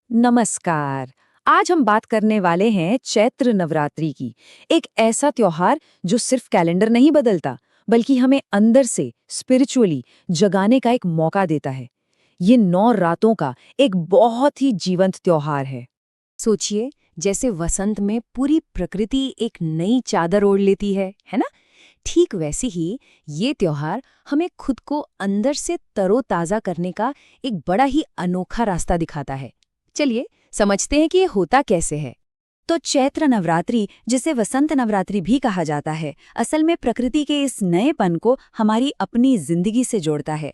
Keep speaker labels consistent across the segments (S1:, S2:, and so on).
S1: नमस्कार। आज हम बात करने वाले हैं चैत्र नवरात्रि की। एक ऐसा त्योहार जो सिर्फ कैलेंडर नहीं बदलता, बल्कि हमें अंदर से स्पिरिचुअली जगाने का एक मौका देता है। ये 9 रातों का एक बहुत ही जीवंत त्योहार है।
S2: सोचिए, जैसे वसंत में पूरी प्रकृति एक नई चादर ओढ़ लेती है ना? ठीक वैसे ही ये त्योहार हमें खुद को अंदर से तरोताजा करने का एक बड़ा ही अनोखा रास्ता दिखाता है। चलिए समझते हैं कि ये होता कैसे है।
S1: तो चैत्र नवरात्रि, जिसे वसंत नवरात्रि भी कहा जाता है, असल में प्रकृति के इस नएपन को हमारी अपनी जिंदगी से जोड़ता है।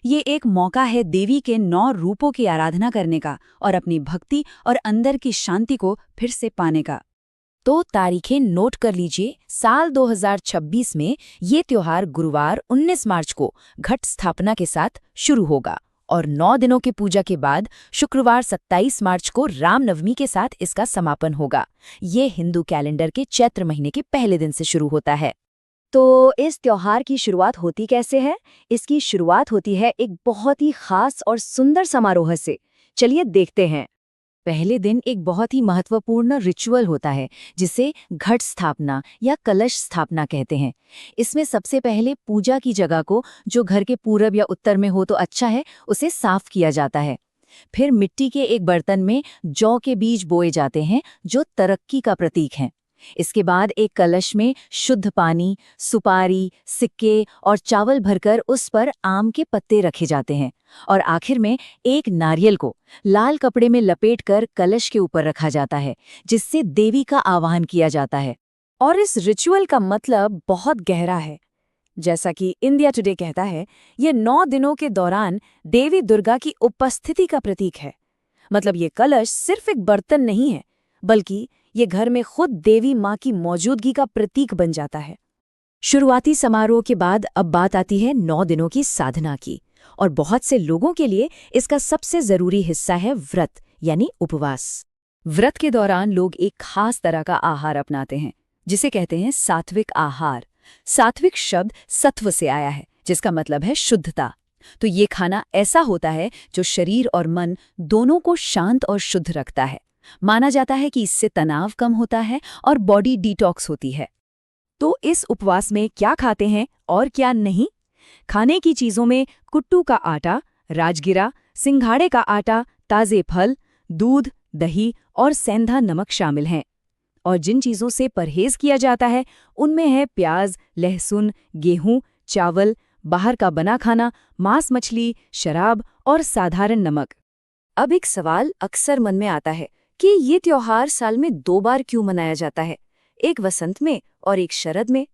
S1: ये एक मौका है देवी के 9 रूपों की आराधना करने का और अपनी भक्ति और अंदर की शांति को फिर से पाने का। तो तारीखें नोट कर लीजिए। साल 2026 में ये त्योहार गुरुवार 19 मार्च को घट स्थापना के साथ शुरू होगा और 9 दिनों की पूजा के बाद शुक्रवार 27 मार्च को रामनवमी के साथ इसका समापन होगा। ये हिंदू कैलेंडर के चैत्र महीने के पहले दिन से शुरू होता है। तो इस त्योहार की शुरुआत होती कैसे है? इसकी शुरुआत होती है एक बहुत ही खास और सुंदर समारोह से। चलिए देखते हैं। पहले दिन एक बहुत ही महत्वपूर्ण रिचुअल होता है, जिसे घट स्थापना या कलश स्थापना कहते हैं। इसमें सबसे पहले पूजा की जगह को, जो घर के पूरब या उत्तर में हो तो अच्छा है, उसे साफ किया जाता है। फिर मिट्टी के एक बर्तन में जौ के बीज बोए जाते हैं, जो तरक्की का प्रतीक हैं। इसके बाद एक कलश में शुद्ध पानी, सुपारी, सिक्के और चावल भरकर उस पर आम के पत्ते रखे जाते हैं और आखिर में एक नारियल को लाल कपड़े में लपेटकर कलश के ऊपर रखा जाता है, जिससे देवी का आवाहन किया जाता है। और इस रिचुअल का मतलब बहुत गहरा है। जैसा कि इंडिया टुडे कहता है, ये 9 दिनों के दौरान देवी दुर्गा की उपस्थिति का प्रतीक है। मतलब ये कलश सिर्फ एक बर्तन नहीं है, बल्कि ये घर में खुद देवी माँ की मौजूदगी का प्रतीक बन जाता है। शुरुआती समारोह के बाद अब बात आती है 9 दिनों की साधना की, और बहुत से लोगों के लिए इसका सबसे जरूरी हिस्सा है व्रत यानी उपवास। व्रत के दौरान लोग एक खास तरह का आहार अपनाते हैं, जिसे कहते हैं सात्विक आहार। सात्विक शब्द सत्व से आया है, जिसका मतलब है शुद्धता। तो ये खाना ऐसा होता है जो शरीर और मन दोनों को शांत और शुद्ध रखता है। माना जाता है कि इससे तनाव कम होता है और बॉडी डिटॉक्स होती है। तो इस उपवास में क्या खाते हैं और क्या नहीं? खाने की चीजों में कुट्टू का आटा, राजगिरा, सिंघाड़े का आटा, ताजे फल, दूध, दही और सेंधा नमक शामिल हैं। और जिन चीजों से परहेज किया जाता है, उनमें है प्याज, लहसुन, गेहूं, चावल, बाहर का बना खाना, मांस मछली, शराब और साधारण नमक। अब एक सवाल अक्सर मन में आता है कि ये त्योहार साल में 2 बार क्यों मनाया जाता है, एक वसंत में और एक शरद में?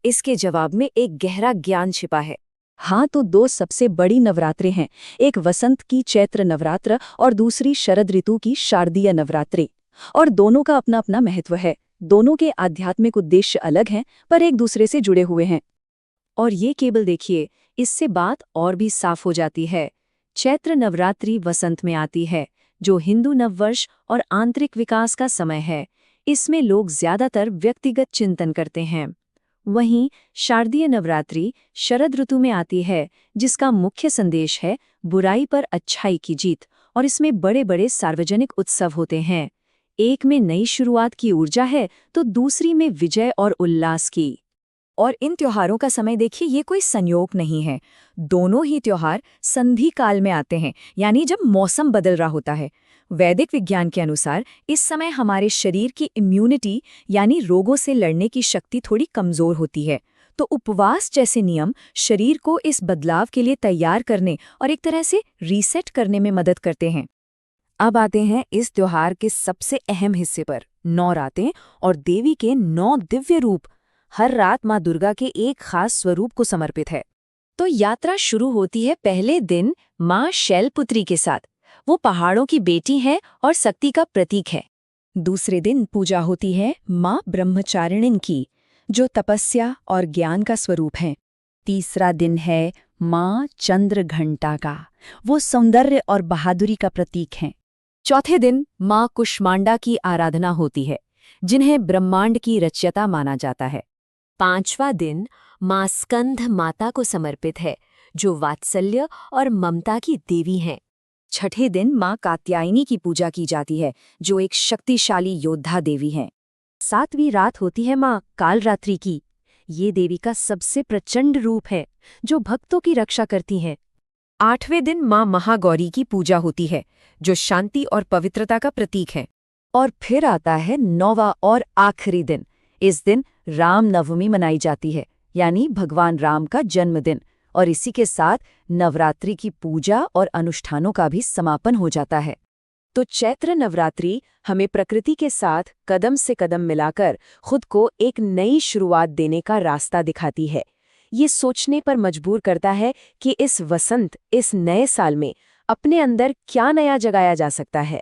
S1: इसके जवाब में एक गहरा ज्ञान छिपा है। हाँ, तो 2 सबसे बड़ी नवरात्रे हैं, एक वसंत की चैत्र नवरात्र और दूसरी शरद ऋतु की शारदीय नवरात्रि। और दोनों का अपना अपना महत्व है। दोनों के आध्यात्मिक उद्देश्य अलग हैं, पर एक दूसरे से जुड़े हुए हैं। और ये केवल देखिए, इससे बात और भी साफ हो जाती है। चैत्र नवरात्रि वसंत में आती है, जो हिंदू नववर्ष और आंतरिक विकास का समय है। इसमें लोग ज्यादातर व्यक्तिगत चिंतन करते हैं। वहीं शारदीय नवरात्रि शरद ऋतु में आती है, जिसका मुख्य संदेश है बुराई पर अच्छाई की जीत, और इसमें बड़े बड़े सार्वजनिक उत्सव होते हैं। एक में नई शुरुआत की ऊर्जा है, तो दूसरी में विजय और उल्लास की। और इन त्योहारों का समय देखिए, ये कोई संयोग नहीं है। दोनों ही त्योहार संधि काल में आते हैं, यानी जब मौसम बदल रहा होता है। वैदिक विज्ञान के अनुसार इस समय हमारे शरीर की इम्यूनिटी यानी रोगों से लड़ने की शक्ति थोड़ी कमजोर होती है। तो उपवास जैसे नियम शरीर को इस बदलाव के लिए तैयार करने और एक तरह से रीसेट करने में मदद करते हैं। अब आते हैं इस त्योहार के सबसे अहम हिस्से पर, 9 रातें और देवी के 9 दिव्य रूप। हर रात माँ दुर्गा के एक खास स्वरूप को समर्पित है। तो यात्रा शुरू होती है पहले दिन माँ शैलपुत्री के साथ। वो पहाड़ों की बेटी है और शक्ति का प्रतीक है। दूसरे दिन पूजा होती है माँ ब्रह्मचारिणी की, जो तपस्या और ज्ञान का स्वरूप है। तीसरा दिन है माँ चंद्रघंटा का, वो सौंदर्य और बहादुरी का प्रतीक है। चौथे दिन माँ कुष्मांडा की आराधना होती है, जिन्हें ब्रह्मांड की रचयिता माना जाता है। पांचवां दिन माँ स्कंध माता को समर्पित है, जो वात्सल्य और ममता की देवी हैं। छठे दिन माँ कात्यायनी की पूजा की जाती है, जो एक शक्तिशाली योद्धा देवी हैं।
S2: 7वीं रात होती है माँ कालरात्रि की। ये देवी का सबसे प्रचंड रूप है, जो भक्तों की रक्षा करती हैं।
S3: 8वें दिन माँ महागौरी की पूजा होती है, जो शांति और पवित्रता का प्रतीक है।
S1: और फिर आता है 9वां और आखिरी दिन। इस दिन राम नवमी मनाई जाती है, यानी भगवान राम का जन्मदिन, और इसी के साथ नवरात्रि की पूजा और अनुष्ठानों का भी समापन हो जाता है।
S2: तो चैत्र नवरात्रि हमें प्रकृति के साथ कदम से कदम मिलाकर खुद को एक नई शुरुआत देने का रास्ता दिखाती है। ये सोचने पर मजबूर करता है कि इस वसंत, इस नए साल में अपने अंदर क्या नया जगाया जा सकता है।